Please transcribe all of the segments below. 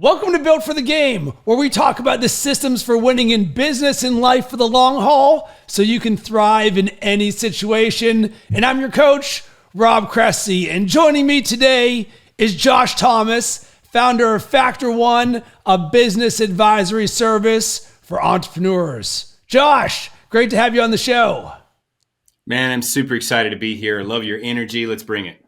Welcome to Built for the Game, where we talk about the systems for winning in business and life for the long haul so you can thrive in any situation. And I'm your coach, Rob Cressy. And joining me today is Josh Thomas, founder of Factor One, a business advisory service for entrepreneurs. Josh, great to have you on the show. Man, I'm super excited to be here. I love your energy. Let's bring it.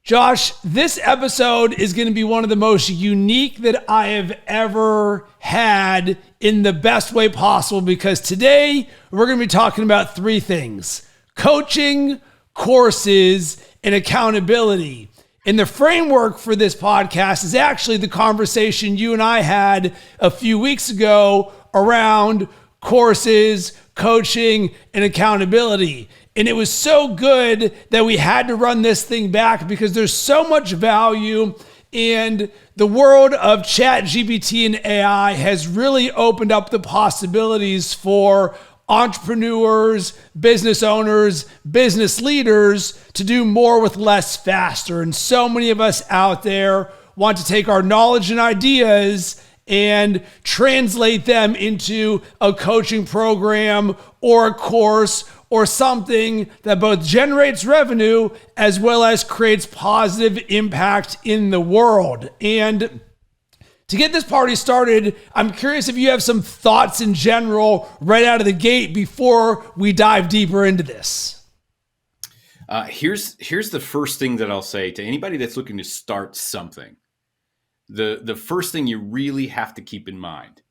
Josh, this episode is going to be one of the most unique that I have ever had in the best way possible, because today we're going to be talking about three things: coaching, courses, and accountability. And the framework for this podcast is actually the conversation you and I had a few weeks ago around courses, coaching, and accountability. And it was so good that we had to run this thing back because there's so much value, and the world of ChatGPT and AI has really opened up the possibilities for entrepreneurs, business owners, business leaders to do more with less faster. And so many of us out there want to take our knowledge and ideas and translate them into a coaching program or a course or something that both generates revenue as well as creates positive impact in the world. And to get this party started, I'm curious if you have some thoughts in general right out of the gate before we dive deeper into this. Here's the first thing that I'll say to anybody that's looking to start something. The first thing you really have to keep in mind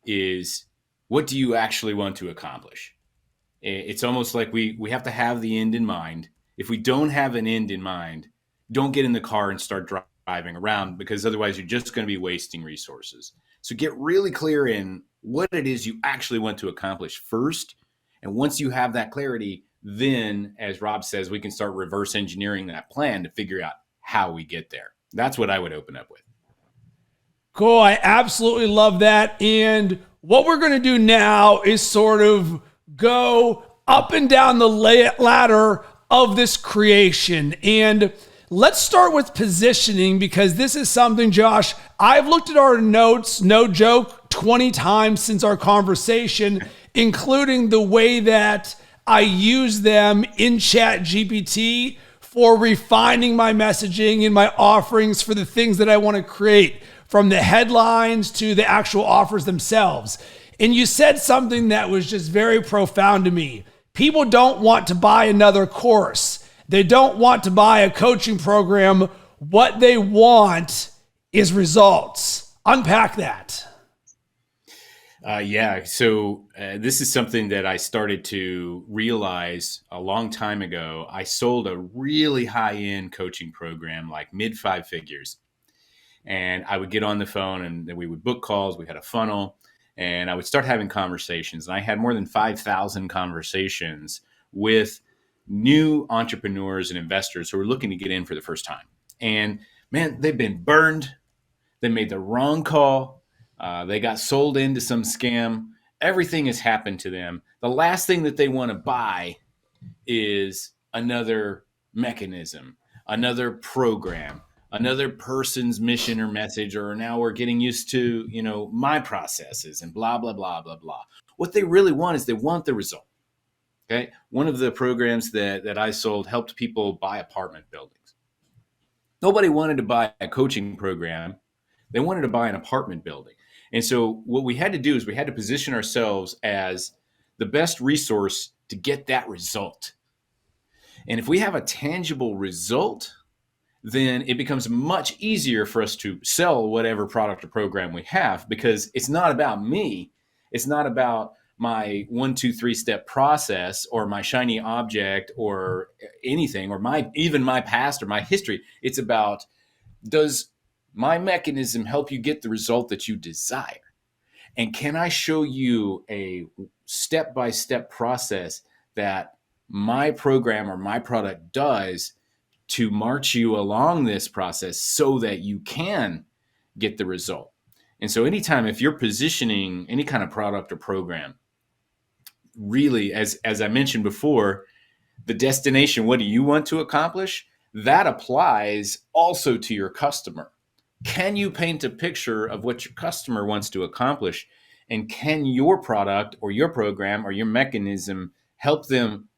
is, what do you actually want to accomplish? It's almost like we have to have the end in mind. If we don't have an end in mind, don't get in the car and start driving around, because otherwise you're just going to be wasting resources. So get really clear in what it is you actually want to accomplish first. And once you have that clarity, then, as Rob says, we can start reverse engineering that plan to figure out how we get there. That's what I would open up with. Cool. I absolutely love that. And what we're going to do now is sort of go up and down the ladder of this creation. And let's start with positioning, because this is something, Josh, I've looked at our notes, no joke, 20 times since our conversation, including the way that I use them in ChatGPT for refining my messaging and my offerings for the things that I want to create, from the headlines to the actual offers themselves. And you said something that was just very profound to me. People don't want to buy another course. They don't want to buy a coaching program. What they want is results. Unpack that. So this is something that I started to realize a long time ago. I sold a really high-end coaching program, like mid 5 figures. And I would get on the phone and then we would book calls. We had a funnel and I would start having conversations. And I had more than 5,000 conversations with new entrepreneurs and investors who were looking to get in for the first time. And man, they've been burned. They made the wrong call. They got sold into some scam. Everything has happened to them. The last thing that they want to buy is another mechanism, another program, another person's mission or message, or now we're getting used to, my processes and blah, blah, blah, blah, blah. What they really want is they want the result. Okay. One of the programs that I sold helped people buy apartment buildings. Nobody wanted to buy a coaching program. They wanted to buy an apartment building. And so what we had to do is we had to position ourselves as the best resource to get that result. And if we have a tangible result, then it becomes much easier for us to sell whatever product or program we have, because it's not about me. It's not about my 1, 2, 3 step process or my shiny object or anything, or even my past or my history. It's about, does my mechanism help you get the result that you desire? And can I show you a step-by-step process that my program or my product does to march you along this process so that you can get the result? And so anytime, if you're positioning any kind of product or program, really, as I mentioned before, the destination, what do you want to accomplish? That applies also to your customer. Can you paint a picture of what your customer wants to accomplish? And can your product or your program or your mechanism help them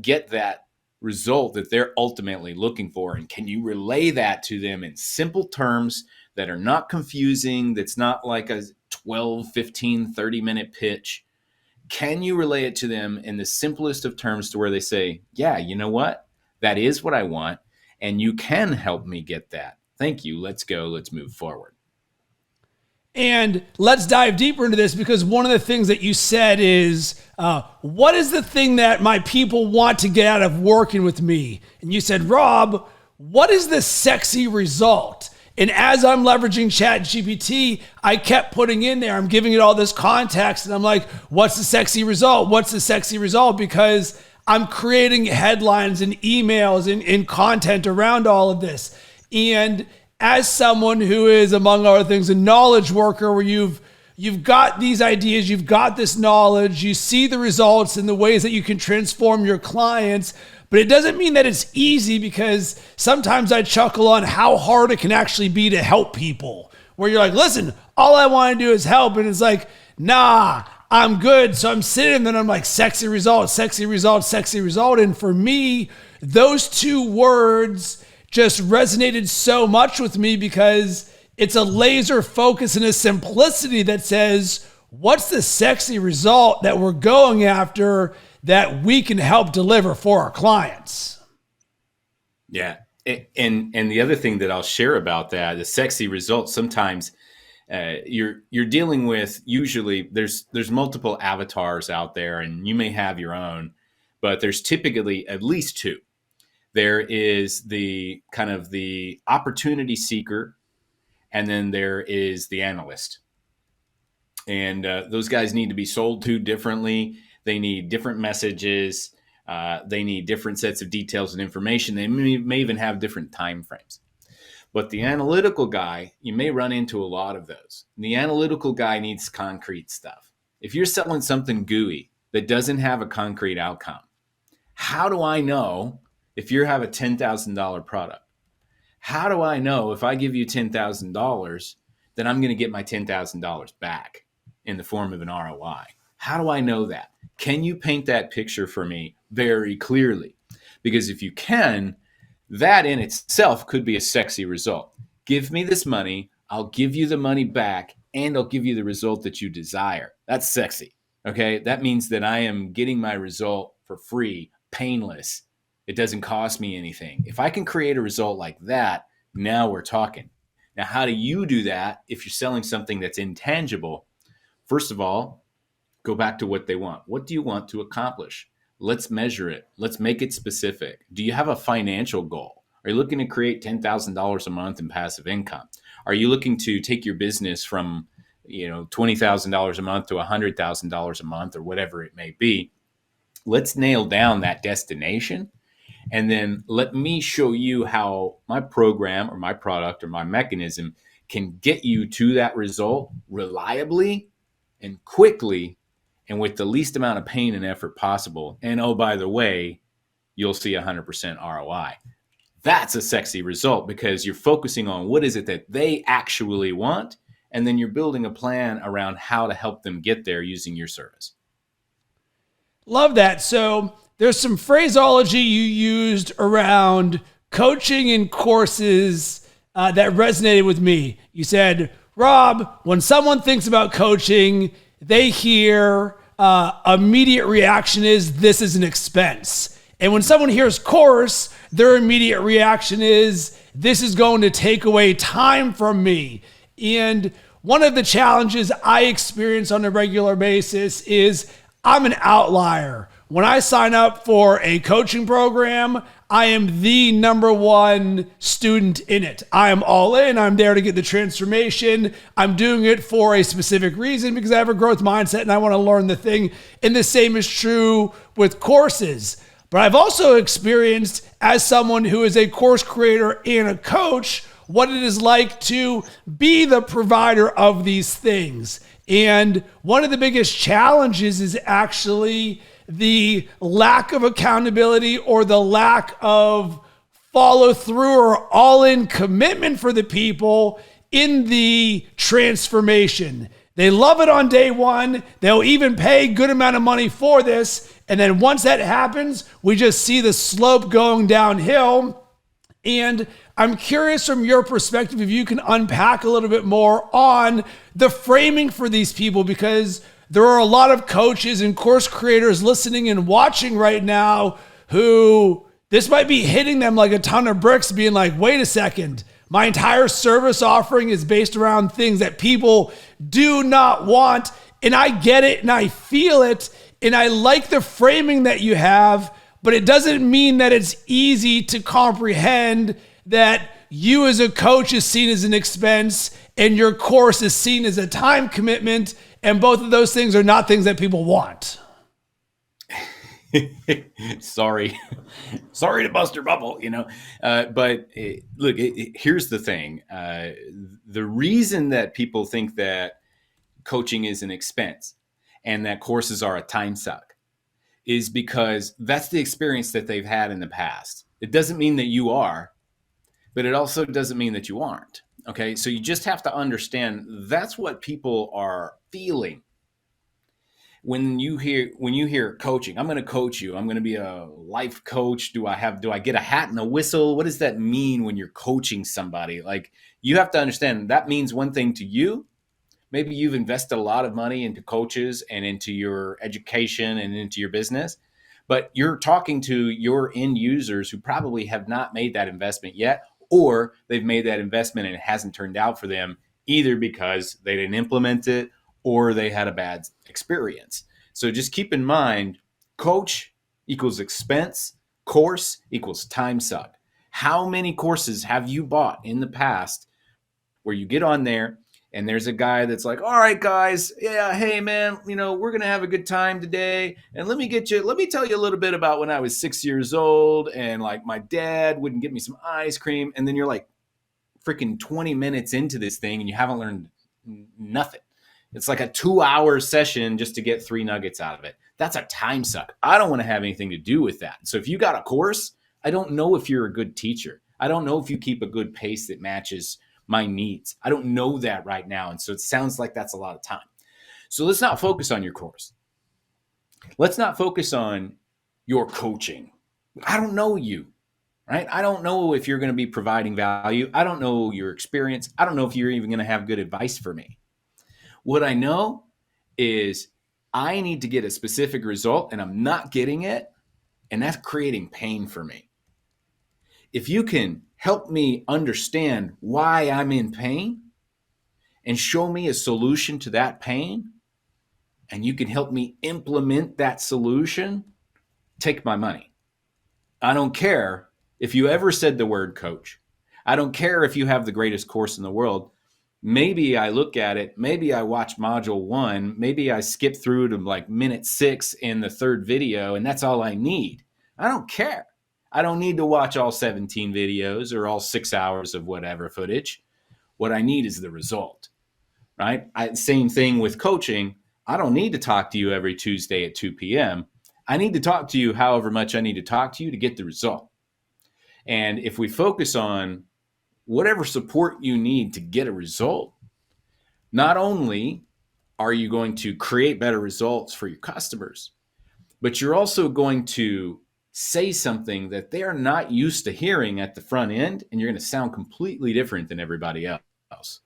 get that result that they're ultimately looking for? And can you relay that to them in simple terms that are not confusing, that's not like a 12, 15, 30-minute pitch? Can you relay it to them in the simplest of terms to where they say, yeah, you know what? That is what I want. And you can help me get that. Thank you. Let's go. Let's move forward. And let's dive deeper into this, because one of the things that you said is, what is the thing that my people want to get out of working with me? And you said, Rob, what is the sexy result? And as I'm leveraging ChatGPT, I kept putting in there, I'm giving it all this context, and I'm like, what's the sexy result? What's the sexy result? Because I'm creating headlines and emails and content around all of this. And as someone who is, among other things, a knowledge worker, where you've got these ideas, you've got this knowledge, you see the results and the ways that you can transform your clients, but it doesn't mean that it's easy, because sometimes I chuckle on how hard it can actually be to help people, where you're like, listen, all I want to do is help. And it's like, nah, I'm good. So I'm sitting and then I'm like, sexy result, sexy result, sexy result. And for me, those two words just resonated so much with me, because it's a laser focus and a simplicity that says, what's the sexy result that we're going after that we can help deliver for our clients? Yeah. And the other thing that I'll share about that, the sexy result, sometimes you're dealing with, usually there's multiple avatars out there, and you may have your own, but there's typically at least two. There is the kind of the opportunity seeker, and then there is the analyst. And those guys need to be sold to differently. They need different messages. They need different sets of details and information. They may even have different time frames. But the analytical guy, you may run into a lot of those. The analytical guy needs concrete stuff. If you're selling something gooey that doesn't have a concrete outcome, how do I know if you have a $10,000 product? How do I know if I give you $10,000 that I'm going to get my $10,000 back in the form of an ROI? How do I know that? Can you paint that picture for me very clearly? Because if you can, that in itself could be a sexy result. Give me this money, I'll give you the money back, and I'll give you the result that you desire. That's sexy. Okay? That means that I am getting my result for free, painless. It doesn't cost me anything. If I can create a result like that, now we're talking. Now, how do you do that if you're selling something that's intangible? First of all, go back to what they want. What do you want to accomplish? Let's measure it. Let's make it specific. Do you have a financial goal? Are you looking to create $10,000 a month in passive income? Are you looking to take your business from, $20,000 a month to $100,000 a month, or whatever it may be? Let's nail down that destination. And then let me show you how my program or my product or my mechanism can get you to that result reliably and quickly and with the least amount of pain and effort possible. And oh, by the way, you'll see 100% ROI. That's a sexy result, because you're focusing on what is it that they actually want, and then you're building a plan around how to help them get there using your service. Love that. So there's some phraseology you used around coaching and courses that resonated with me. You said, Rob, when someone thinks about coaching, they hear immediate reaction is, this is an expense. And when someone hears course, their immediate reaction is, this is going to take away time from me. And one of the challenges I experience on a regular basis is I'm an outlier. When I sign up for a coaching program, I am the number one student in it. I am all in. I'm there to get the transformation. I'm doing it for a specific reason, because I have a growth mindset and I want to learn the thing. And the same is true with courses. But I've also experienced, as someone who is a course creator and a coach, what it is like to be the provider of these things. And one of the biggest challenges is actually the lack of accountability, or the lack of follow through or all in commitment for the people in the transformation. They love it on day one. They'll even pay a good amount of money for this. And then once that happens, we just see the slope going downhill. And I'm curious from your perspective if you can unpack a little bit more on the framing for these people, because there are a lot of coaches and course creators listening and watching right now who this might be hitting them like a ton of bricks, being like, wait a second, my entire service offering is based around things that people do not want. And I get it and I feel it. And I like the framing that you have, but it doesn't mean that it's easy to comprehend that you as a coach is seen as an expense and your course is seen as a time commitment. And both of those things are not things that people want. Sorry to bust your bubble, but look, here's the thing. The reason that people think that coaching is an expense and that courses are a time suck is because that's the experience that they've had in the past. It doesn't mean that you are, but it also doesn't mean that you aren't. Okay. So you just have to understand that's what people are feeling. When you hear coaching, I'm going to coach you. I'm going to be a life coach. Do I get a hat and a whistle? What does that mean when you're coaching somebody? Like, you have to understand that means one thing to you. Maybe you've invested a lot of money into coaches and into your education and into your business, but you're talking to your end users who probably have not made that investment yet, or they've made that investment and it hasn't turned out for them, either because they didn't implement it or they had a bad experience. So just keep in mind, coach equals expense, course equals time suck. How many courses have you bought in the past where you get on there and there's a guy that's like, all right, guys, yeah, hey, man, we're going to have a good time today. And let me tell you a little bit about when I was 6 years old and like my dad wouldn't get me some ice cream. And then you're like freaking 20 minutes into this thing and you haven't learned nothing. It's like a 2-hour session just to get 3 nuggets out of it. That's a time suck. I don't want to have anything to do with that. So if you got a course, I don't know if you're a good teacher. I don't know if you keep a good pace that matches my needs. I don't know that right now. And so it sounds like that's a lot of time. So let's not focus on your course. Let's not focus on your coaching. I don't know you, right? I don't know if you're going to be providing value. I don't know your experience. I don't know if you're even going to have good advice for me. What I know is I need to get a specific result and I'm not getting it. And that's creating pain for me. If you can help me understand why I'm in pain and show me a solution to that pain, and you can help me implement that solution, take my money. I don't care if you ever said the word coach. I don't care if you have the greatest course in the world. Maybe I look at it, maybe I watch module 1, maybe I skip through to like minute 6 in the third video, and that's all I need. I don't care. I don't need to watch all 17 videos or all 6 hours of whatever footage. What I need is the result, right? Same thing with coaching. I don't need to talk to you every Tuesday at 2 p.m. I need to talk to you however much I need to talk to you to get the result. And if we focus on whatever support you need to get a result, not only are you going to create better results for your customers, but you're also going to say something that they are not used to hearing at the front end, and you're going to sound completely different than everybody else.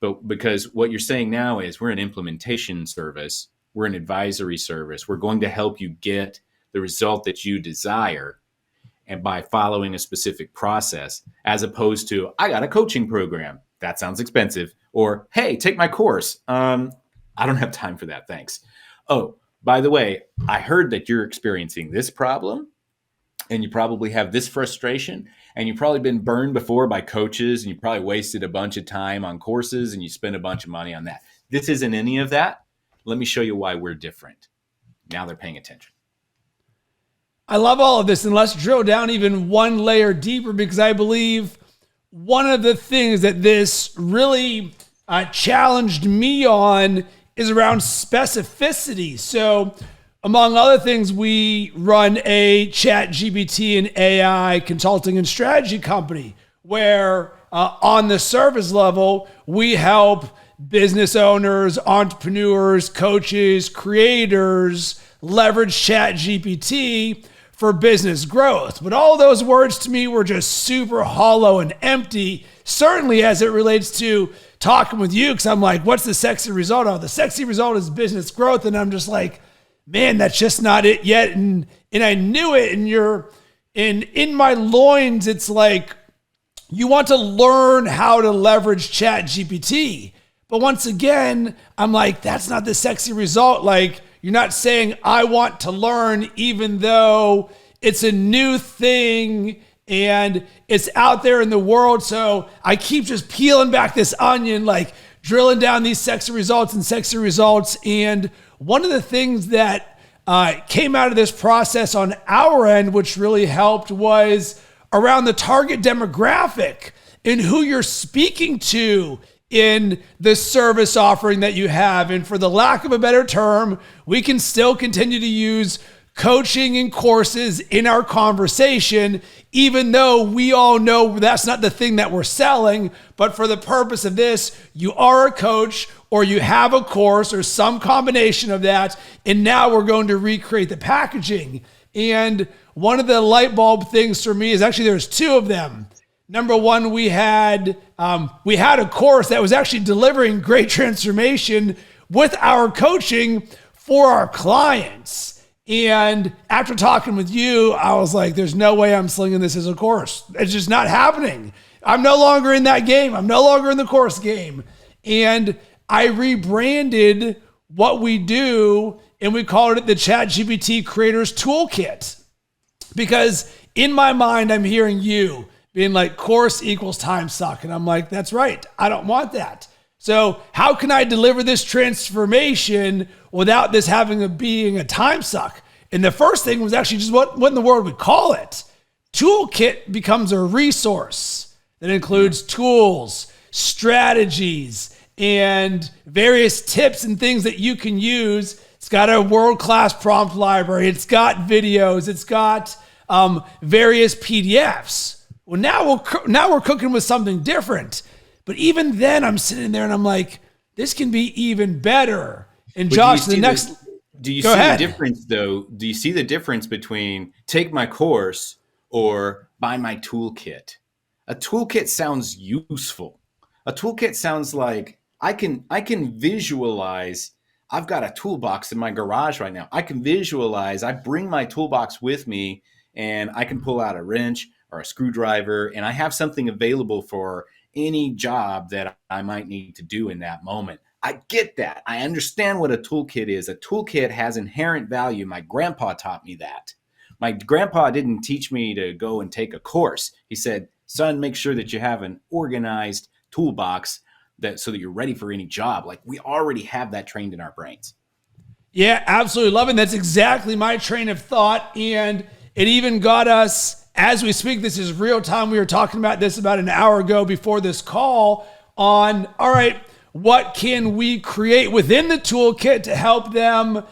But because what you're saying now is we're an implementation service, we're an advisory service, we're going to help you get the result that you desire, and by following a specific process, as opposed to, I got a coaching program. That sounds expensive. Or, hey, take my course. I don't have time for that. Thanks. Oh, by the way, I heard that you're experiencing this problem and you probably have this frustration and you've probably been burned before by coaches and you probably wasted a bunch of time on courses and you spent a bunch of money on that. This isn't any of that. Let me show you why we're different. Now they're paying attention. I love all of this, and let's drill down even one layer deeper, because I believe one of the things that this really challenged me on is around specificity. So among other things, we run a ChatGPT and AI consulting and strategy company where on the surface level, we help business owners, entrepreneurs, coaches, creators leverage ChatGPT for business growth. But all those words to me were just super hollow and empty, certainly as it relates to talking with you, because I'm like, what's the sexy result? Oh, the sexy result is business growth. And I'm just like, man, that's just not it yet. And I knew it. And in my loins, it's like, you want to learn how to leverage ChatGPT. But once again, I'm like, that's not the sexy result. Like, you're not saying I want to learn, even though it's a new thing and it's out there in the world. So I keep just peeling back this onion, like drilling down these sexy results. And one of the things that came out of this process on our end, which really helped, was around the target demographic and who you're speaking to in the service offering that you have. And for the lack of a better term, we can still continue to use coaching and courses in our conversation, even though we all know that's not the thing that we're selling. But for the purpose of this, you are a coach or you have a course or some combination of that. And now we're going to recreate the packaging. And one of the light bulb things for me is actually there's two of them. Number one, we had a course that was actually delivering great transformation with our coaching for our clients. And after talking with you, I was like, there's no way I'm slinging this as a course. It's just not happening. I'm no longer in that game. I'm no longer in the course game. And I rebranded what we do and we called it the ChatGPT Creators Toolkit. Because in my mind, I'm hearing you being like, course equals time suck. And I'm like, that's right. I don't want that. So how can I deliver this transformation without this being a time suck? And the first thing was actually just what in the world we call it. Toolkit becomes a resource that includes tools, strategies, and various tips and things that you can use. It's got a world-class prompt library. It's got videos. It's got various PDFs. Well, now we're cooking with something different. But even then, I'm sitting there and I'm like, this can be even better. And Josh, do you see the difference, though? Do you see the difference between take my course or buy my toolkit? A toolkit sounds useful. A toolkit sounds like I can visualize. I've got a toolbox in my garage right now. I can visualize. I bring my toolbox with me, and I can pull out a wrench or a screwdriver, and I have something available for any job that I might need to do in that moment. I get that. I understand what a toolkit is. A toolkit has inherent value. My grandpa taught me that. My grandpa didn't teach me to go and take a course. He said, son, make sure that you have an organized toolbox so that you're ready for any job. Like, we already have that trained in our brains. Yeah, absolutely. Love it. That's exactly my train of thought. And it even got us, as we speak, this is real time. We were talking about this about an hour ago before this call on, all right, what can we create within the toolkit to help them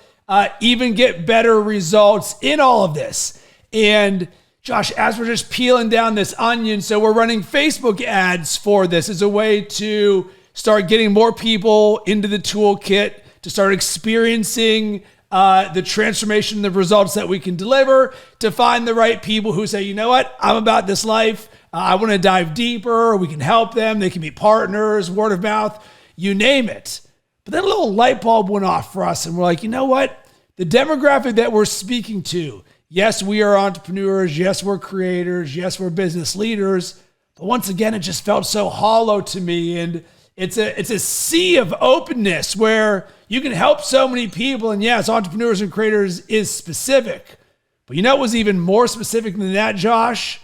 even get better results in all of this? And Josh, as we're just peeling down this onion, so we're running Facebook ads for this as a way to start getting more people into the toolkit, to start experiencing the transformation, the results that we can deliver, to find the right people who say, you know what, I'm about this life. I want to dive deeper. We can help them. They can be partners, word of mouth, you name it. But then a little light bulb went off for us. And we're like, you know what? The demographic that we're speaking to, yes, we are entrepreneurs. Yes, we're creators. Yes, we're business leaders. But once again, it just felt so hollow to me. And it's a sea of openness where you can help so many people. And yes, entrepreneurs and creators is specific. But you know what was even more specific than that, Josh?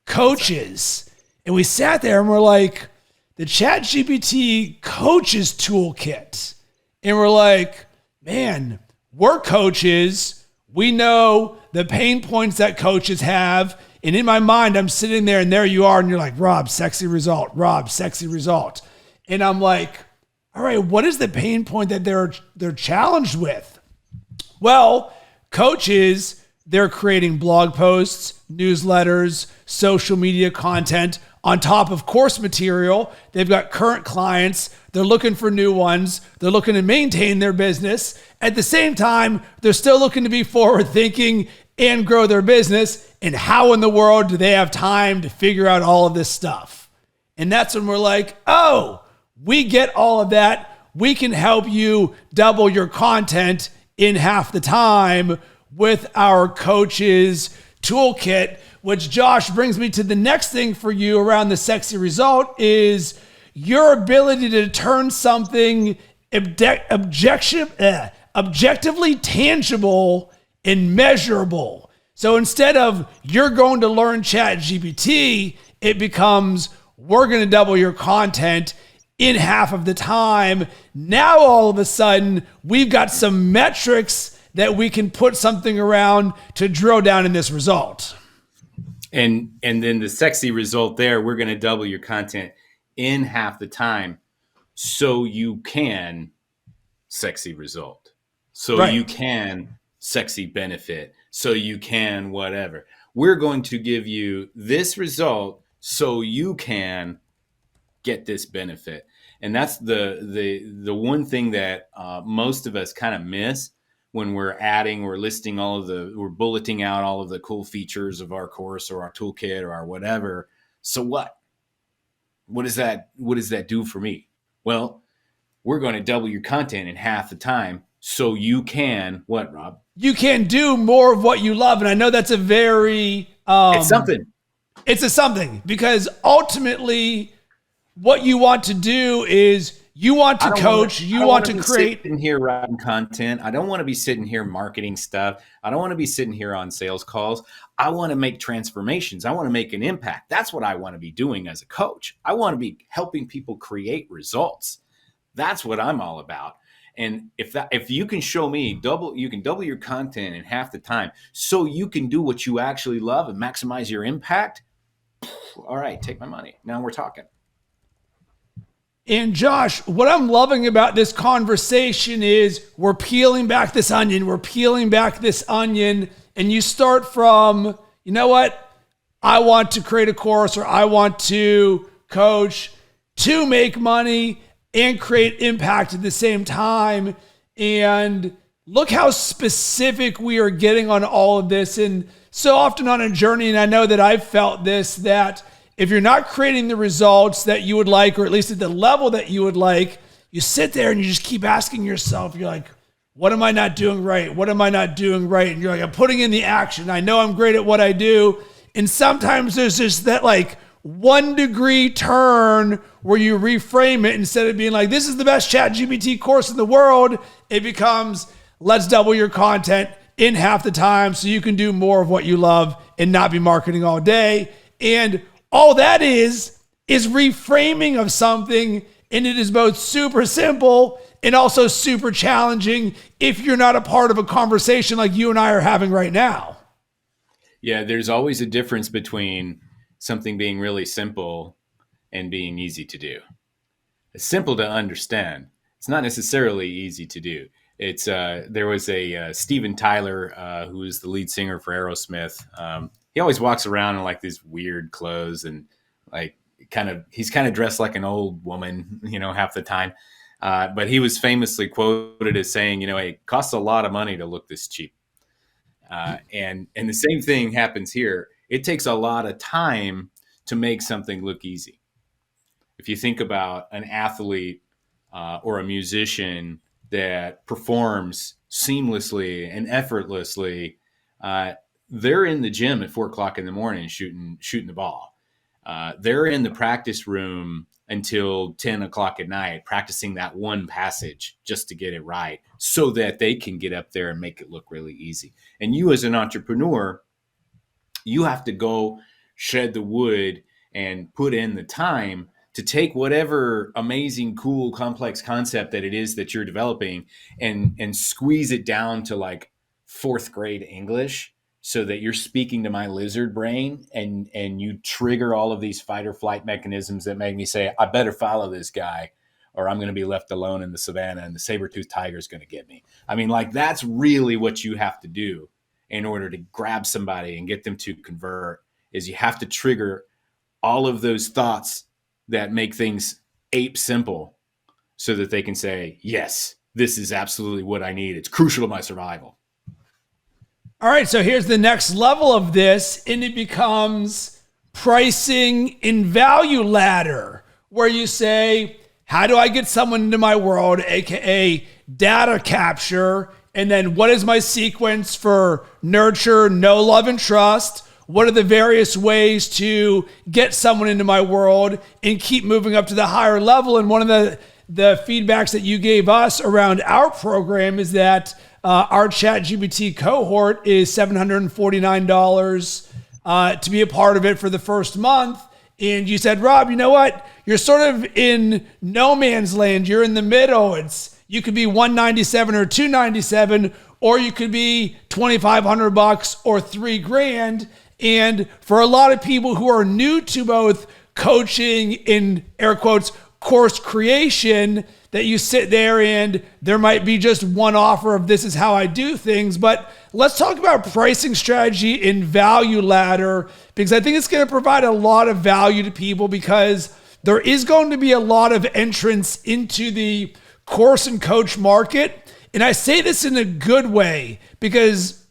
Coaches. And we sat there and we're like, the ChatGPT Coaches Toolkit. And we're like, man, we're coaches. We know the pain points that coaches have. And in my mind, I'm sitting there and there you are. And you're like, Rob, sexy result. Rob, sexy result. And I'm like, all right, what is the pain point that they're challenged with? Well, coaches, they're creating blog posts, newsletters, social media content on top of course material. They've got current clients. They're looking for new ones. They're looking to maintain their business. At the same time, they're still looking to be forward thinking and grow their business. And how in the world do they have time to figure out all of this stuff? And that's when we're like, oh, we get all of that. We can help you double your content in half the time with our coach's toolkit, which, Josh, brings me to the next thing for you around the sexy result is your ability to turn something objectively tangible and measurable. So instead of you're going to learn ChatGPT, it becomes we're going to double your content in half of the time. Now, all of a sudden, we've got some metrics that we can put something around to drill down in this result. And then the sexy result there, we're going to double your content in half the time so you can sexy result. So right. You can sexy benefit. So you can whatever. We're going to give you this result so you can get this benefit. And that's the one thing that most of us kind of miss when we're adding or listing we're bulleting out all of the cool features of our course or our toolkit or our whatever. So what? What does that do for me? Well, we're going to double your content in half the time so you can, what, Rob? You can do more of what you love. And I know that's a very... it's something. It's a something because ultimately what you want to do is you want to coach, you want to create. Sitting here writing content. I don't want to be sitting here marketing stuff. I don't want to be sitting here on sales calls. I want to make transformations. I want to make an impact. That's what I want to be doing as a coach. I want to be helping people create results. That's what I'm all about. And if you can show me you can double your content in half the time so you can do what you actually love and maximize your impact. All right, take my money. Now we're talking. And Josh, what I'm loving about this conversation is we're peeling back this onion. And you start from, you know what? I want to create a course or I want to coach to make money and create impact at the same time. And look how specific we are getting on all of this. And so often on a journey, and I know that I've felt this, that if you're not creating the results that you would like, or at least at the level that you would like, you sit there and you just keep asking yourself, you're like, what am I not doing right? What am I not doing right? And you're like, I'm putting in the action. I know I'm great at what I do. And sometimes there's just that like 1 degree turn where you reframe it. Instead of being like, this is the best ChatGPT course in the world, it becomes, let's double your content in half the time so you can do more of what you love and not be marketing all day. And all that is reframing of something, and it is both super simple and also super challenging if you're not a part of a conversation like you and I are having right now. Yeah, there's always a difference between something being really simple and being easy to do. It's simple to understand. It's not necessarily easy to do. It's there was a Steven Tyler, who is the lead singer for Aerosmith. He always walks around in like these weird clothes and like he's kind of dressed like an old woman, half the time. But he was famously quoted as saying, it costs a lot of money to look this cheap. And the same thing happens here. It takes a lot of time to make something look easy. If you think about an athlete or a musician that performs seamlessly and effortlessly, they're in the gym at 4:00 in the morning shooting the ball. They're in the practice room until 10:00 at night, practicing that one passage just to get it right so that they can get up there and make it look really easy. And you as an entrepreneur, you have to go shed the wood and put in the time to take whatever amazing, cool, complex concept that it is that you're developing and squeeze it down to like 4th grade English so that you're speaking to my lizard brain and you trigger all of these fight or flight mechanisms that make me say, I better follow this guy or I'm going to be left alone in the savannah and the saber-toothed tiger is going to get me. I mean, like that's really what you have to do in order to grab somebody and get them to convert is you have to trigger all of those thoughts that make things ape simple so that they can say, yes, this is absolutely what I need. It's crucial to my survival. All right, so here's the next level of this, and it becomes pricing in value ladder, where you say, how do I get someone into my world, aka data capture, and then what is my sequence for nurture, know, love, and trust? What are the various ways to get someone into my world and keep moving up to the higher level? And one of the feedbacks that you gave us around our program is that our ChatGPT cohort is $749 to be a part of it for the first month. And you said, Rob, you know what? You're sort of in no man's land. You're in the middle. You could be $197 or $297, or you could be $2,500 or $3,000. And for a lot of people who are new to both coaching in air quotes course creation, that you sit there and there might be just one offer of this is how I do things. But let's talk about pricing strategy in value ladder, because I think it's going to provide a lot of value to people, because there is going to be a lot of entrance into the course and coach market. And I say this in a good way, because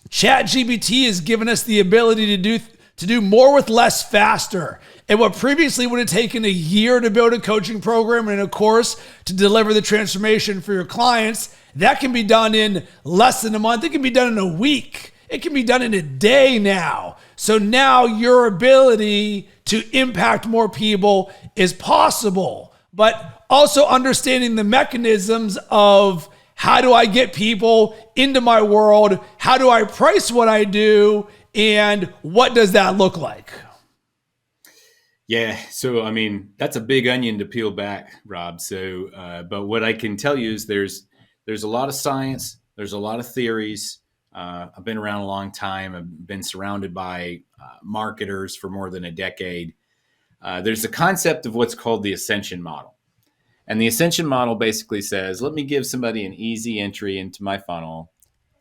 ChatGPT has given us the ability to do more with less faster. And what previously would have taken a year to build a coaching program and a course to deliver the transformation for your clients, that can be done in less than a month. It can be done in a week. It can be done in a day now. So now your ability to impact more people is possible, but also understanding the mechanisms of how do I get people into my world? How do I price what I do? And what does that look like? Yeah. So, I mean, that's a big onion to peel back, Rob. So, but what I can tell you is there's a lot of science. There's a lot of theories. I've been around a long time. I've been surrounded by marketers for more than a decade. There's a concept of what's called the ascension model. And the ascension model basically says, let me give somebody an easy entry into my funnel,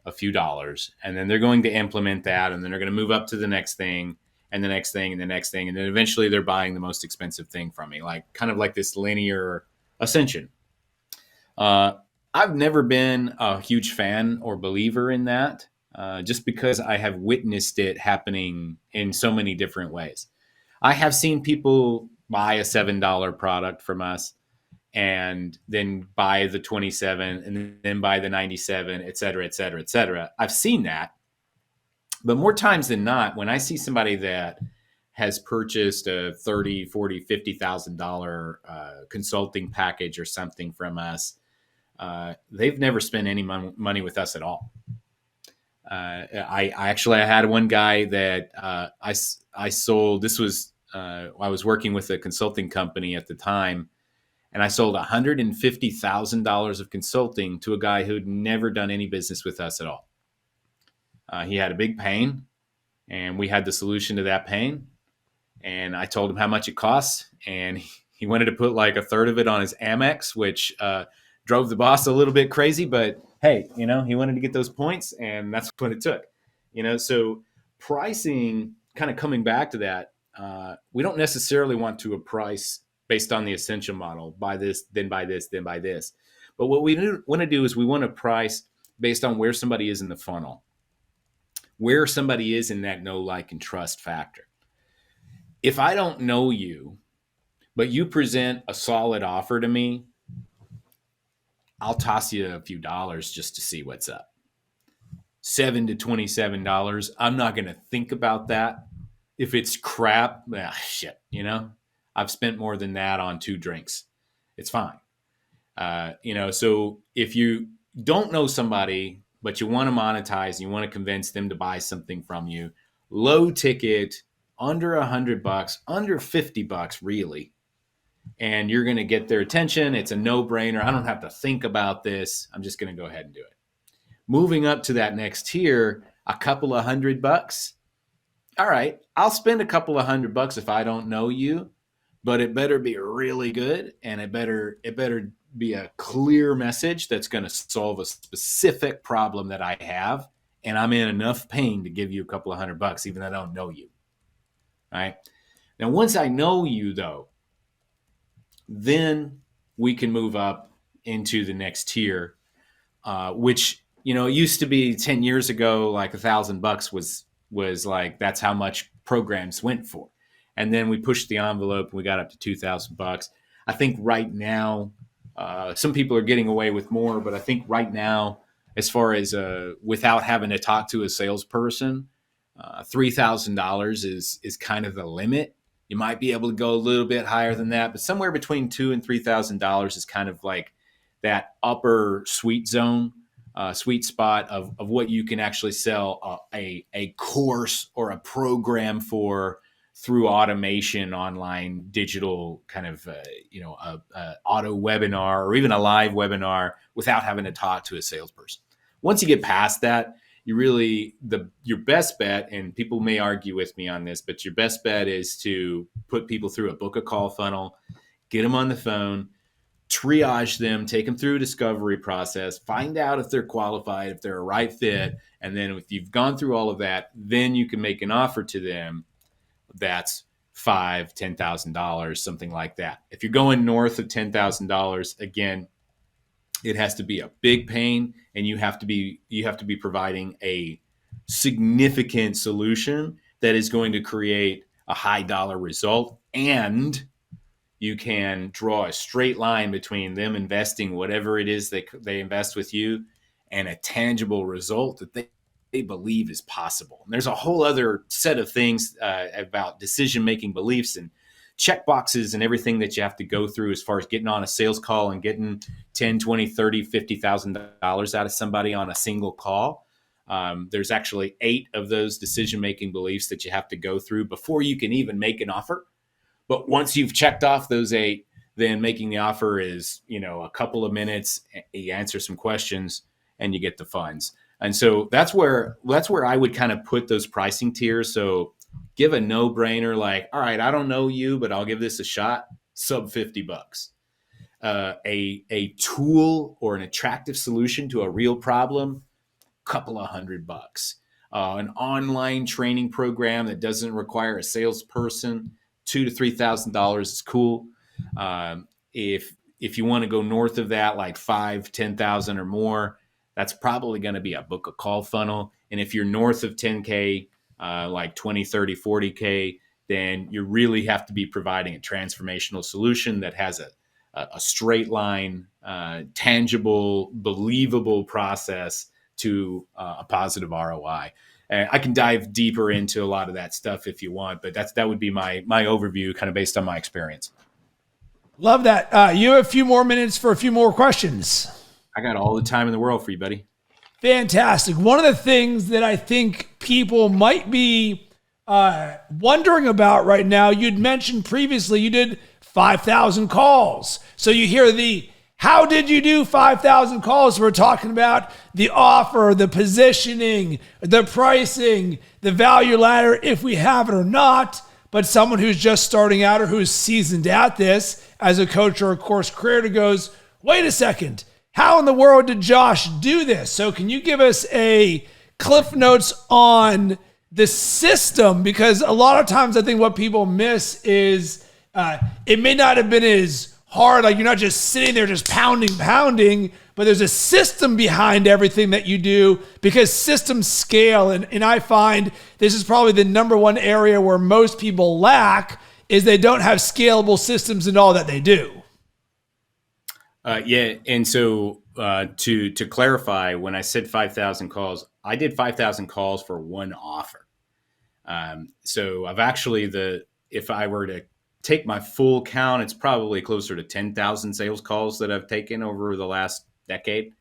a few dollars, and then they're going to implement that, and then they're going to move up to the next thing and the next thing and the next thing. And then eventually they're buying the most expensive thing from me, like kind of like this linear ascension. I've never been a huge fan or believer in that, just because I have witnessed it happening in so many different ways. I have seen people buy a $7 product from us and then buy the 27 and then buy the 97, et cetera, et cetera, et cetera. I've seen that. But more times than not, when I see somebody that has purchased a $30, $40, $50,000 consulting package or something from us, they've never spent any money with us at all. I had one guy that I sold. This was I was working with a consulting company at the time, and I sold $150,000 of consulting to a guy who'd never done any business with us at all. He had a big pain, and we had the solution to that pain. And I told him how much it costs, and he wanted to put like a third of it on his Amex, which drove the boss a little bit crazy. But hey, he wanted to get those points, and that's what it took. So pricing, kind of coming back to that, we don't necessarily want to price based on the ascension model, buy this, then buy this, then buy this. But what we want to do is we want to price based on where somebody is in the funnel, where somebody is in that know, like, and trust factor. If I don't know you, but you present a solid offer to me, I'll toss you a few dollars just to see what's up. $7 to $27. I'm not going to think about that. If it's crap, shit, I've spent more than that on 2 drinks. It's fine. So if you don't know somebody, but you want to monetize and you want to convince them to buy something from you, low ticket, under $100, under $50, really, and you're going to get their attention. It's a no-brainer. I don't have to think about this. I'm just going to go ahead and do it. Moving up to that next tier, a couple of $100. All right, I'll spend a couple of $100 if I don't know you, but it better be really good, and it better be a clear message that's going to solve a specific problem that I have, and I'm in enough pain to give you a couple of $100, even though I don't know you. Right? Now, once I know you, though, then we can move up into the next tier, which it used to be 10 years ago, like $1,000 was like that's how much programs went for, and then we pushed the envelope and we got up to $2,000. I think right now, some people are getting away with more, but I think right now, as far as without having to talk to a salesperson, $3,000 is kind of the limit. You might be able to go a little bit higher than that, but somewhere between $2,000 and $3,000 is kind of like that upper sweet zone, sweet spot of what you can actually sell a course or a program for through automation, online, digital kind of, a auto webinar or even a live webinar without having to talk to a salesperson. Once you get past that, your best bet, and people may argue with me on this, but your best bet is to put people through a book a call funnel, get them on the phone, triage them, take them through a discovery process, find out if they're qualified, if they're a right fit. And then if you've gone through all of that, then you can make an offer to them that's $5,000, $10,000, something like that. If you're going north of $10,000, again, it has to be a big pain, and you have to be providing a significant solution that is going to create a high dollar result, and you can draw a straight line between them investing whatever it is they invest with you and a tangible result that they believe is possible. And there's a whole other set of things about decision-making beliefs and check boxes and everything that you have to go through as far as getting on a sales call and getting $10, $20, $30, $50,000 out of somebody on a single call. There's actually 8 of those decision-making beliefs that you have to go through before you can even make an offer. But once you've checked off those 8, then making the offer is, a couple of minutes, you answer some questions and you get the funds. And so that's where I would kind of put those pricing tiers. So give a no-brainer, like, all right, I don't know you, but I'll give this a shot, sub $50. A tool or an attractive solution to a real problem, couple of $100. An online training program that doesn't require a salesperson, $2,000 to $3,000 is cool. If you want to go north of that, like 5,000, 10,000 or more, that's probably going to be a book a call funnel. And if you're north of 10K, like 20, 30, 40K, then you really have to be providing a transformational solution that has a straight line, tangible, believable process to a positive ROI. And I can dive deeper into a lot of that stuff if you want, but that would be my overview, kind of based on my experience. Love that. You have a few more minutes for a few more questions. I got all the time in the world for you, buddy. Fantastic. One of the things that I think people might be wondering about right now, you'd mentioned previously you did 5,000 calls. So you hear how did you do 5,000 calls? We're talking about the offer, the positioning, the pricing, the value ladder, if we have it or not. But someone who's just starting out or who's seasoned at this as a coach or a course creator goes, wait a second, how in the world did Josh do this? So can you give us a cliff notes on the system? Because a lot of times I think what people miss is it may not have been as hard, like you're not just sitting there just pounding, but there's a system behind everything that you do because systems scale. And I find this is probably the number one area where most people lack is they don't have scalable systems in all that they do. Yeah. And so to clarify, when I said 5,000 calls, I did 5,000 calls for one offer. So I've actually, if I were to take my full count, it's probably closer to 10,000 sales calls that I've taken over the last decade.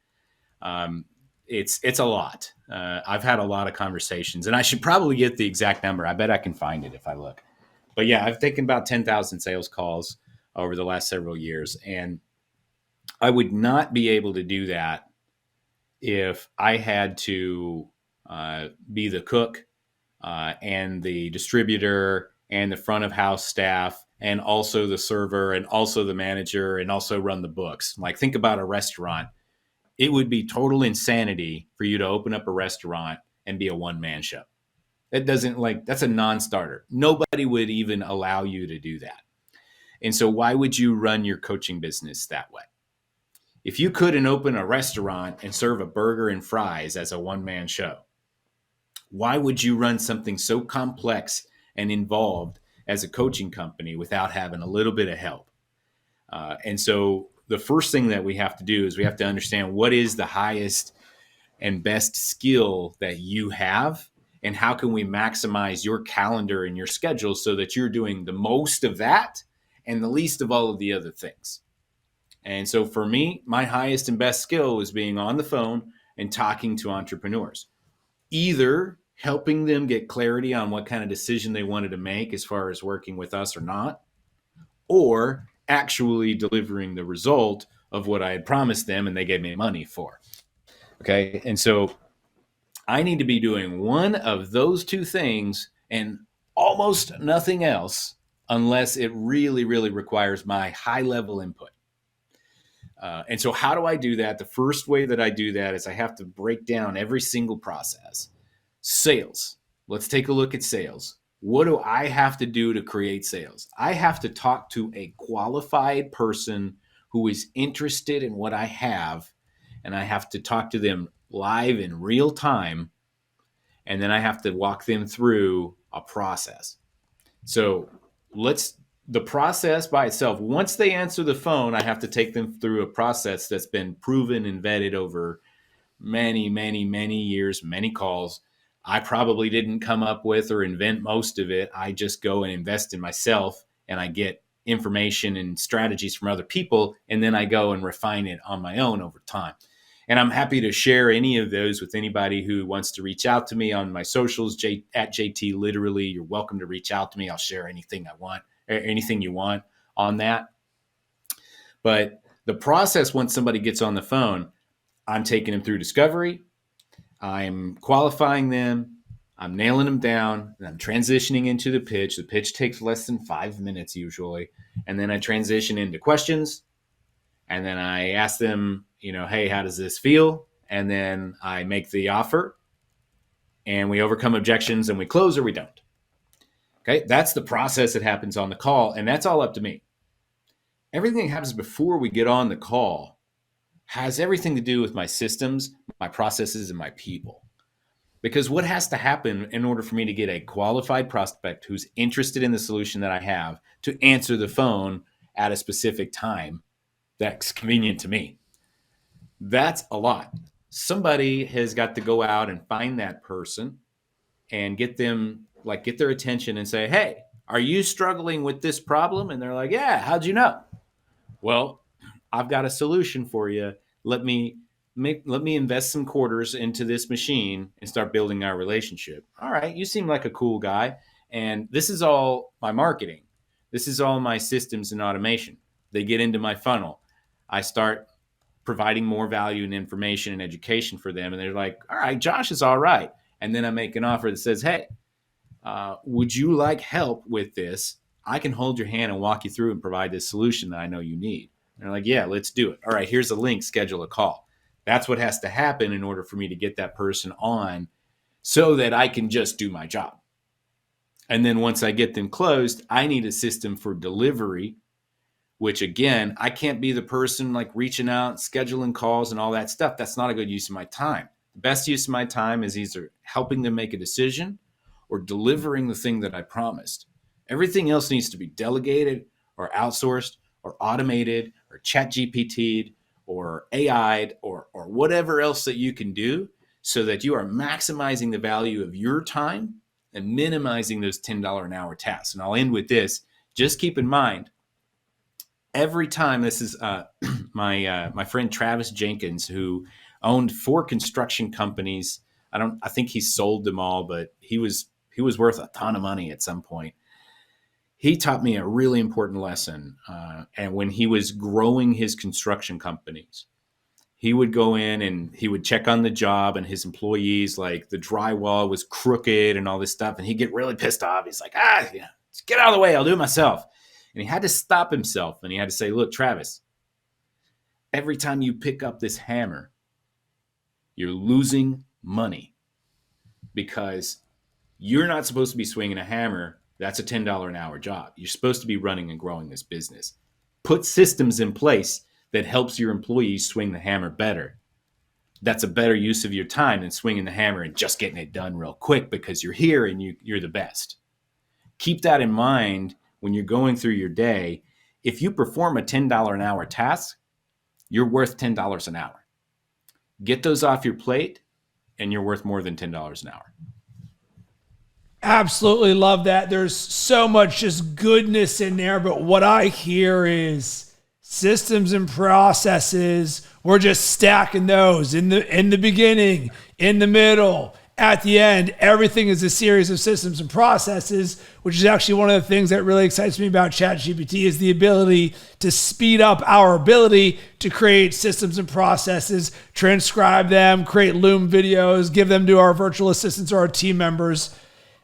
It's a lot. I've had a lot of conversations, and I should probably get the exact number. I bet I can find it if I look. But yeah, I've taken about 10,000 sales calls over the last several years, and I would not be able to do that if I had to be the cook and the distributor and the front of house staff and also the server and also the manager and also run the books. Like, think about a restaurant. It would be total insanity for you to open up a restaurant and be a one-man show. That doesn't that's a non-starter. Nobody would even allow you to do that. And so why would you run your coaching business that way? If you couldn't open a restaurant and serve a burger and fries as a one-man show, why would you run something so complex and involved as a coaching company without having a little bit of help? And so the first thing that we have to do is we have to understand what is the highest and best skill that you have, and how can we maximize your calendar and your schedule so that you're doing the most of that and the least of all of the other things. And so for me, my highest and best skill was being on the phone and talking to entrepreneurs, either helping them get clarity on what kind of decision they wanted to make as far as working with us or not, or actually delivering the result of what I had promised them and they gave me money for. Okay. And so I need to be doing one of those two things and almost nothing else unless it really, really requires my high level input. And so how do I do that? The first way that I do that is I have to break down every single process. Sales. Let's take a look at sales. What do I have to do to create sales? I have to talk to a qualified person who is interested in what I have, and I have to talk to them live in real time, and then I have to walk them through a process. So the process by itself, once they answer the phone, I have to take them through a process that's been proven and vetted over many, many, many years, many calls. I probably didn't come up with or invent most of it. I just go and invest in myself, and I get information and strategies from other people, and then I go and refine it on my own over time. And I'm happy to share any of those with anybody who wants to reach out to me on my socials, at JT Literally. You're welcome to reach out to me. I'll share anything I want, anything you want on that. But the process, once somebody gets on the phone, I'm taking them through discovery. I'm qualifying them. I'm nailing them down. And I'm transitioning into the pitch. The pitch takes less than 5 minutes usually. And then I transition into questions. And then I ask them, hey, how does this feel? And then I make the offer, and we overcome objections, and we close or we don't. Okay, that's the process that happens on the call, and that's all up to me. Everything that happens before we get on the call has everything to do with my systems, my processes, and my people. Because what has to happen in order for me to get a qualified prospect who's interested in the solution that I have to answer the phone at a specific time that's convenient to me? That's a lot. Somebody has got to go out and find that person and get their attention and say, hey, are you struggling with this problem? And they're like, yeah, how'd you know? Well, I've got a solution for you. Let me invest some quarters into this machine and start building our relationship. All right, you seem like a cool guy. And this is all my marketing. This is all my systems and automation. They get into my funnel. I start providing more value and information and education for them. And they're like, all right, Josh is all right. And then I make an offer that says, hey, would you like help with this? I can hold your hand and walk you through and provide this solution that I know you need. And they're like, yeah, let's do it. All right, here's a link, schedule a call. That's what has to happen in order for me to get that person on so that I can just do my job. And then once I get them closed, I need a system for delivery, which again, I can't be the person reaching out, scheduling calls and all that stuff. That's not a good use of my time. The best use of my time is either helping them make a decision or delivering the thing that I promised. Everything else needs to be delegated or outsourced or automated or chat GPT'd or AI'd or whatever else that you can do so that you are maximizing the value of your time and minimizing those $10 an hour tasks. And I'll end with this. Just keep in mind, every time, this is my friend Travis Jenkins, who owned 4 construction companies. I think he sold them all, but he was worth a ton of money at some point. He taught me a really important lesson. And when he was growing his construction companies, he would go in and he would check on the job and his employees, like the drywall was crooked and all this stuff. And he'd get really pissed off. He's like, yeah, just get out of the way. I'll do it myself. And he had to stop himself and he had to say, look, Travis, every time you pick up this hammer, you're losing money because You're not supposed to be swinging a hammer. That's a $10 an hour job. You're supposed to be running and growing this business. Put systems in place that helps your employees swing the hammer better. That's a better use of your time than swinging the hammer and just getting it done real quick because you're here and you're the best. Keep that in mind when you're going through your day. If you perform a $10 an hour task, you're worth $10 an hour. Get those off your plate and you're worth more than $10 an hour. Absolutely love that. There's so much just goodness in there, but what I hear is systems and processes. We're just stacking those in the beginning, in the middle, at the end. Everything is a series of systems and processes, which is actually one of the things that really excites me about ChatGPT is the ability to speed up our ability to create systems and processes, transcribe them, create Loom videos, give them to our virtual assistants or our team members.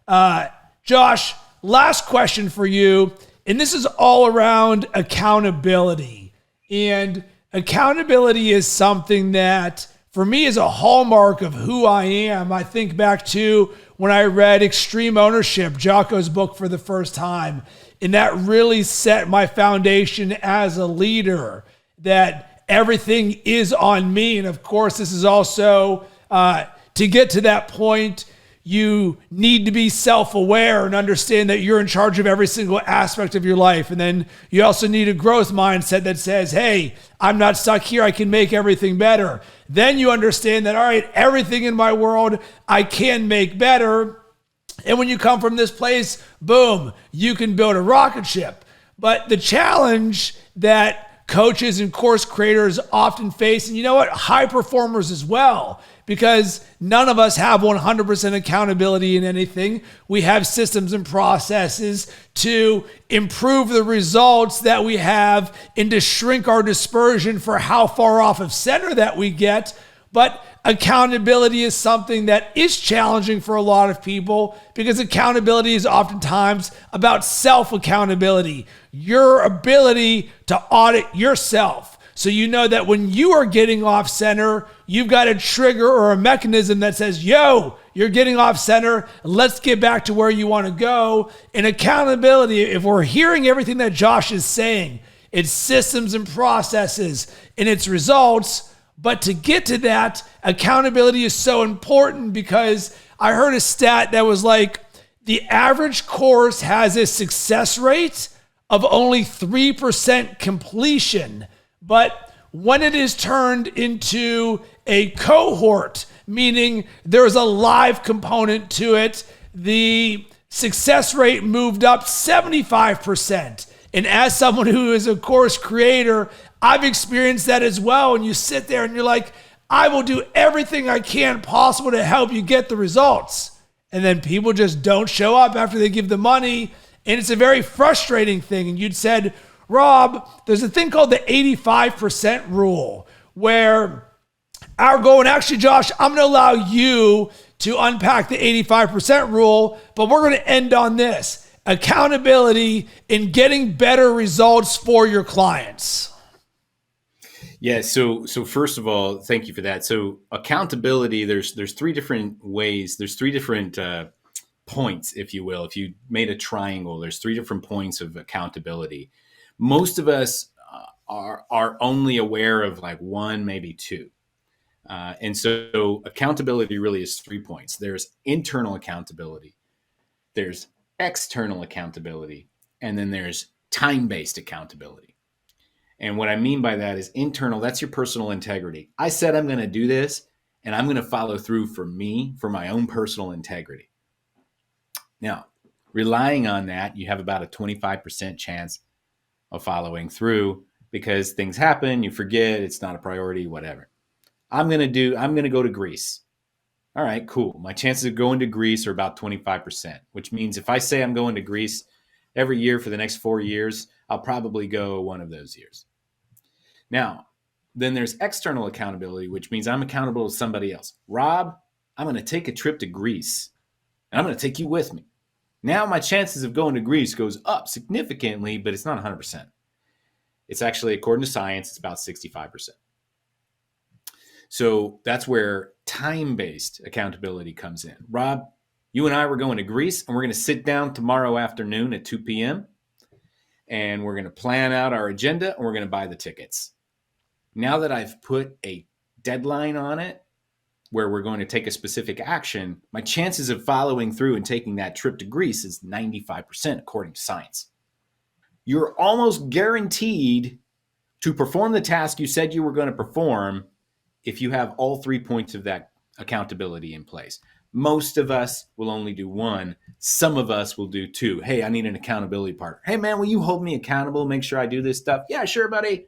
Josh, last question for you, and this is all around accountability. And accountability is something that, for me, is a hallmark of who I am. I think back to when I read Extreme Ownership, Jocko's book, for the first time, and that really set my foundation as a leader, that everything is on me. And of course, this is also, to get to that point, you need to be self-aware and understand that you're in charge of every single aspect of your life. And then you also need a growth mindset that says, hey, I'm not stuck here. I can make everything better. Then you understand that, all right, everything in my world, I can make better. And when you come from this place, boom, you can build a rocket ship. But the challenge that coaches and course creators often face, and you know what, high performers as well, because none of us have 100% accountability in anything. We have systems and processes to improve the results that we have and to shrink our dispersion for how far off of center that we get. But accountability is something that is challenging for a lot of people because accountability is oftentimes about self-accountability, your ability to audit yourself. So you know that when you are getting off center, you've got a trigger or a mechanism that says, yo, you're getting off center. Let's get back to where you want to go. And accountability, if we're hearing everything that Josh is saying, it's systems and processes and it's results. But to get to that, accountability is so important because I heard a stat that was like the average course has a success rate of only 3% completion. But when it is turned into a cohort, meaning there's a live component to it, the success rate moved up 75%. And as someone who is a course creator, I've experienced that as well. And you sit there and you're like, I will do everything I can possible to help you get the results. And then people just don't show up after they give the money. And it's a very frustrating thing. And you'd said, Rob, there's a thing called the 85% rule where our goal, and actually, Josh, I'm going to allow you to unpack the 85% rule, but we're going to end on this: accountability in getting better results for your clients. Yeah. So first of all, thank you for that. So accountability, there's three different ways. There's three different points, if you will. If you made a triangle, there's three different points of accountability. Most of us are only aware of like one, maybe two. And so accountability really is 3 points. There's internal accountability, there's external accountability, and then there's time-based accountability. And what I mean by that is internal, that's your personal integrity. I said I'm going to do this, and I'm going to follow through for me, for my own personal integrity. Now, relying on that, you have about a 25% chance of following through because things happen, you forget, it's not a priority, whatever. I'm going to go to Greece. All right, cool. My chances of going to Greece are about 25%, which means if I say I'm going to Greece every year for the next 4 years, I'll probably go one of those years. Now, then there's external accountability, which means I'm accountable to somebody else. Rob, I'm going to take a trip to Greece, and I'm going to take you with me. Now my chances of going to Greece goes up significantly, but it's not 100%. It's actually, according to science, it's about 65%. So that's where time-based accountability comes in. Rob, You and I were going to Greece, and we're going to sit down tomorrow afternoon at 2 p.m., and we're going to plan out our agenda, and we're going to buy the tickets. Now that I've put a deadline on it, where we're going to take a specific action, my chances of following through and taking that trip to Greece is 95%, according to science. You're almost guaranteed to perform the task you said you were going to perform if you have all 3 points of that accountability in place. Most of us will only do one. Some of us will do two. Hey, I need an accountability partner. Hey, man, will you hold me accountable? Make sure I do this stuff? Yeah, sure, buddy.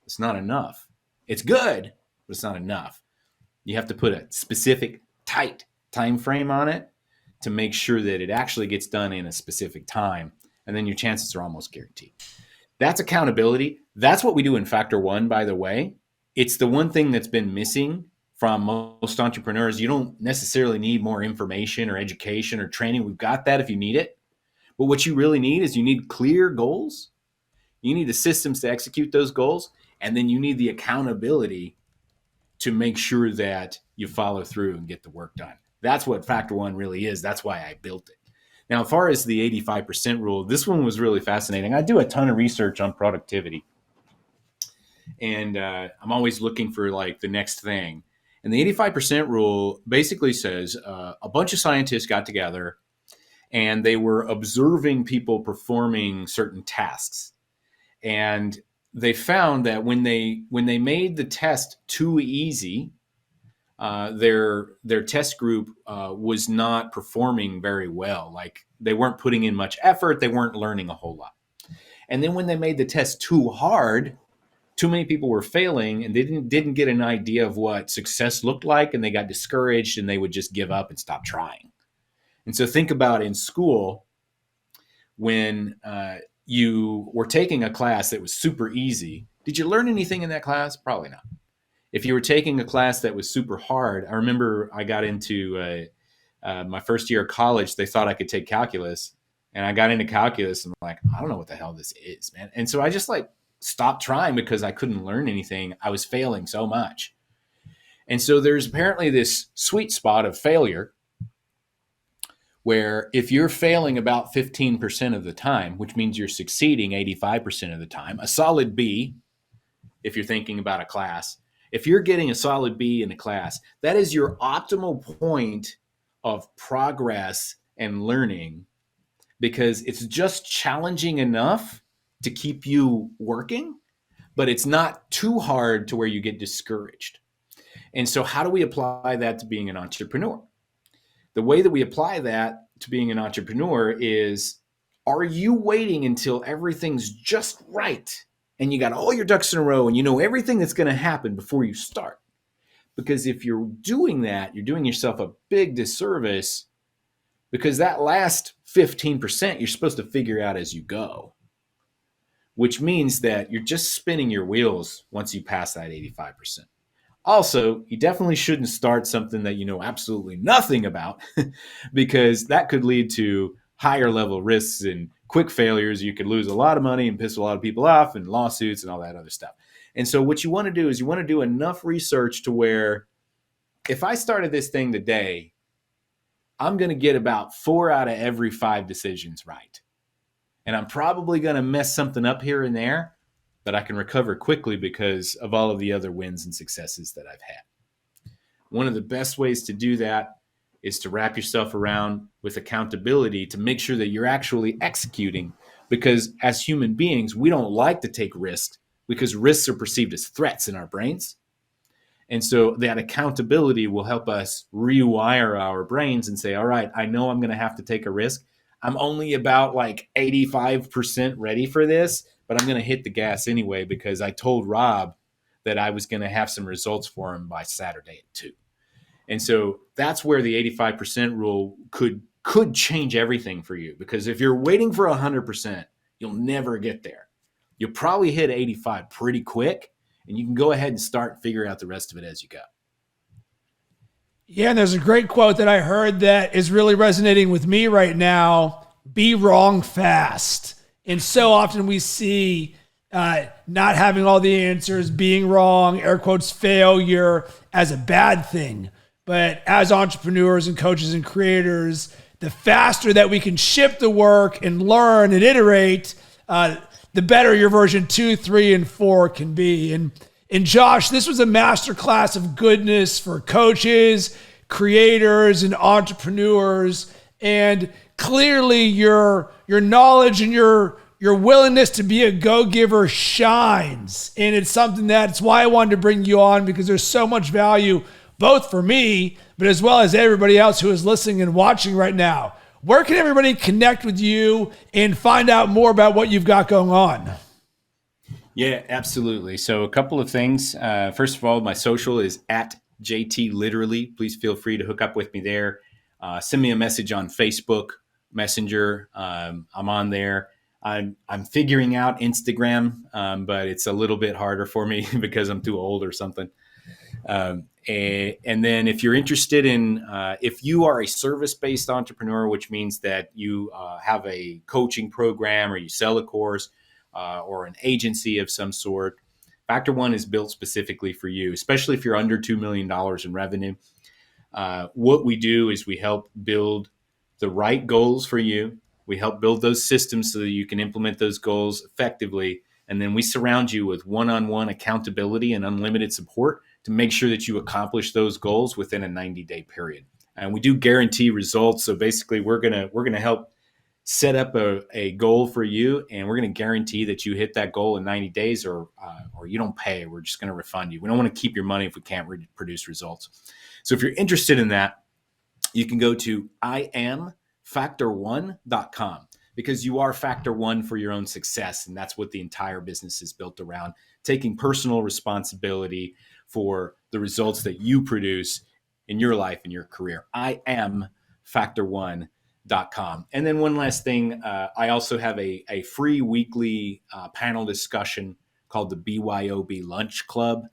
It's not enough. It's good, but it's not enough. You have to put a specific, tight time frame on it to make sure that it actually gets done in a specific time, and then your chances are almost guaranteed. That's accountability. That's what we do in Factor 1, by the way. It's the one thing that's been missing from most entrepreneurs. You don't necessarily need more information or education or training. We've got that if you need it. But what you really need is you need clear goals. You need the systems to execute those goals. And then you need the accountability to make sure that you follow through and get the work done. That's what Factor 1 really is. That's why I built it. Now, as far as the 85% rule, this one was really fascinating. I do a ton of research on productivity. And I'm always looking for like the next thing. And the 85% rule basically says a bunch of scientists got together and they were observing people performing certain tasks. And they found that when they made the test too easy, their test group was not performing very well. Like they weren't putting in much effort. They weren't learning a whole lot. And then when they made the test too hard, too many people were failing and they didn't get an idea of what success looked like, and they got discouraged and they would just give up and stop trying. And so think about in school when you were taking a class that was super easy. Did you learn anything in that class? Probably not. If you were taking a class that was super hard, I remember I got into my first year of college, they thought I could take calculus, and I got into calculus and I'm like, I don't know what the hell this is, man. And so I just like stopped trying because I couldn't learn anything. I was failing so much. And so there's apparently this sweet spot of failure where if you're failing about 15% of the time, which means you're succeeding 85% of the time, a solid B, if you're thinking about a class, if you're getting a solid B in a class, that is your optimal point of progress and learning, because it's just challenging enough to keep you working, but it's not too hard to where you get discouraged. And so how do we apply that to being an entrepreneur? The way that we apply that to being an entrepreneur is, are you waiting until everything's just right and you got all your ducks in a row and you know everything that's going to happen before you start? Because if you're doing that, you're doing yourself a big disservice, because that last 15% you're supposed to figure out as you go, which means that you're just spinning your wheels once you pass that 85%. Also, you definitely shouldn't start something that you know absolutely nothing about, because that could lead to higher level risks and quick failures. You could lose a lot of money and piss a lot of people off and lawsuits and all that other stuff. And so what you want to do is you want to do enough research to where if I started this thing today, I'm going to get about 4 out of every 5 decisions right. And I'm probably going to mess something up here and there, but I can recover quickly because of all of the other wins and successes that I've had. One of the best ways to do that is to wrap yourself around with accountability to make sure that you're actually executing, because as human beings, we don't like to take risks because risks are perceived as threats in our brains. And so that accountability will help us rewire our brains and say, all right, I know I'm going to have to take a risk. I'm only about like 85% ready for this, but I'm going to hit the gas anyway because I told Rob that I was going to have some results for him by Saturday at 2. And so that's where the 85% rule could change everything for you, because if you're waiting for 100%, you'll never get there. You'll probably hit 85 pretty quick, and you can go ahead and start figuring out the rest of it as you go. Yeah, and there's a great quote that I heard that is really resonating with me right now. Be wrong fast. And so often we see not having all the answers, being wrong, air quotes, failure as a bad thing. But as entrepreneurs and coaches and creators, the faster that we can ship the work and learn and iterate, the better your version 2, 3, and 4 can be. And Josh, this was a masterclass of goodness for coaches, creators, and entrepreneurs. And clearly your knowledge and your willingness to be a go-giver shines. And it's something that's why I wanted to bring you on, because there's so much value, both for me, but as well as everybody else who is listening and watching right now. Where can everybody connect with you and find out more about what you've got going on? Yeah, absolutely. So a couple of things. First of all, my social is at JT Literally. Please feel free to hook up with me there. Send me a message on Facebook Messenger. I'm on there. I'm figuring out Instagram, but it's a little bit harder for me because I'm too old or something. And then if you're interested in, if you are a service-based entrepreneur, which means that you have a coaching program or you sell a course or an agency of some sort, Factor One is built specifically for you, especially if you're under $2 million in revenue. What we do is we help build the right goals for you. We help build those systems so that you can implement those goals effectively. And then we surround you with one-on-one accountability and unlimited support to make sure that you accomplish those goals within a 90-day period. And we do guarantee results. So basically, we're gonna help set up a goal for you, and we're going to guarantee that you hit that goal in 90 days or you don't pay. We're just going to refund you. We don't want to keep your money if we can't produce results. So if you're interested in that, you can go to iamfactor1.com, because you are Factor One for your own success. And that's what the entire business is built around, taking personal responsibility for the results that you produce in your life and your career. iamfactor1.com. And then one last thing, I also have a free weekly panel discussion called the BYOB Lunch Club.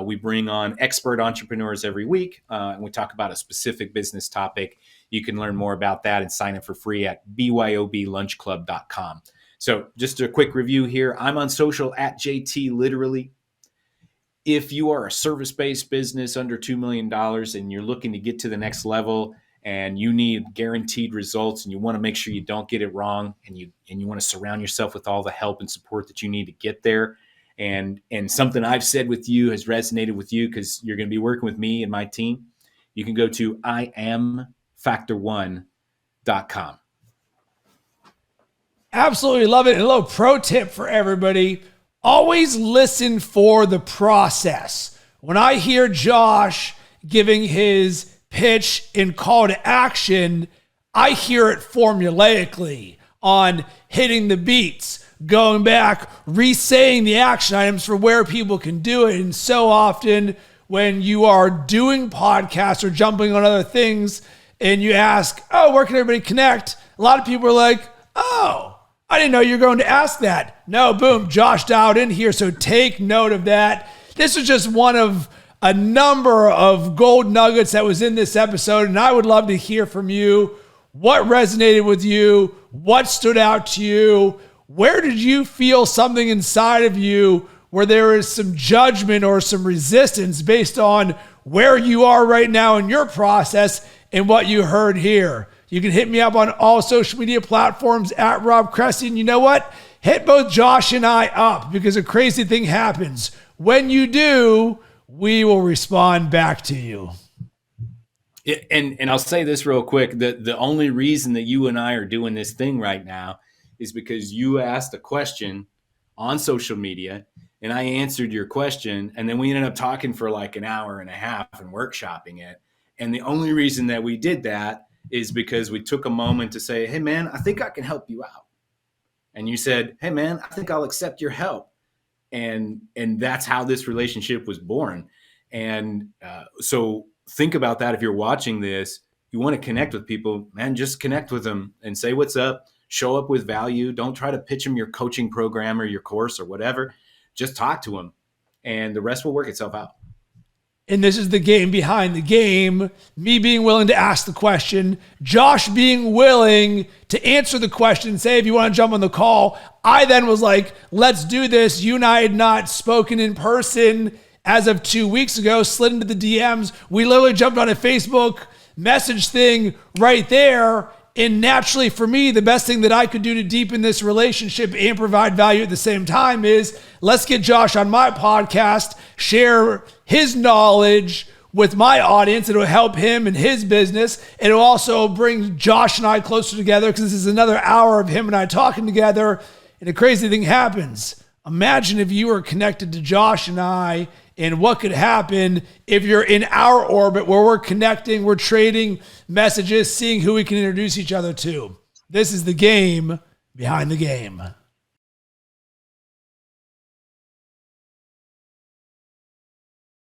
We bring on expert entrepreneurs every week, and we talk about a specific business topic. You can learn more about that and sign up for free at byoblunchclub.com. So just a quick review here. I'm on social at JT Literally. If you are a service-based business under $2 million and you're looking to get to the next level, and you need guaranteed results, and you want to make sure you don't get it wrong, and you want to surround yourself with all the help and support that you need to get there, and something I've said with you has resonated with you because you're going to be working with me and my team, you can go to iamfactor1.com. Absolutely love it. And a little pro tip for everybody: always listen for the process. When I hear Josh giving his pitch and call to action, I hear it formulaically on hitting the beats, going back, re-saying the action items for where people can do it. And so often when you are doing podcasts or jumping on other things and you ask, oh, where can everybody connect? A lot of people are like, oh, I didn't know you were going to ask that. No, boom, Josh dialed in here. So take note of that. This is just one of a number of gold nuggets that was in this episode, and I would love to hear from you. What resonated with you? What stood out to you? Where did you feel something inside of you where there is some judgment or some resistance based on where you are right now in your process and what you heard here? You can hit me up on all social media platforms at Rob Cressy. And you know what? Hit both Josh and I up, because a crazy thing happens. When you do, we will respond back to you. And I'll say this real quick. The only reason that you and I are doing this thing right now is because you asked a question on social media and I answered your question. And then we ended up talking for like an hour and a half and workshopping it. And the only reason that we did that is because we took a moment to say, hey, man, I think I can help you out. And you said, hey, man, I think I'll accept your help. And that's how this relationship was born. And so think about that. If you're watching this, you want to connect with people, man, just connect with them and say what's up, show up with value. Don't try to pitch them your coaching program or your course or whatever. Just talk to them and the rest will work itself out. And this is the game behind the game. Me being willing to ask the question, Josh being willing to answer the question, say, if you want to jump on the call. I then was like, let's do this. You and I had not spoken in person as of 2 weeks ago, slid into the DMs. We literally jumped on a Facebook message thing right there. And naturally for me, the best thing that I could do to deepen this relationship and provide value at the same time is let's get Josh on my podcast, share his knowledge with my audience. It'll help him and his business. It'll also bring Josh and I closer together because this is another hour of him and I talking together. And a crazy thing happens. Imagine if you were connected to Josh and I, and what could happen if you're in our orbit where we're connecting, we're trading messages, seeing who we can introduce each other to. This is the game behind the game.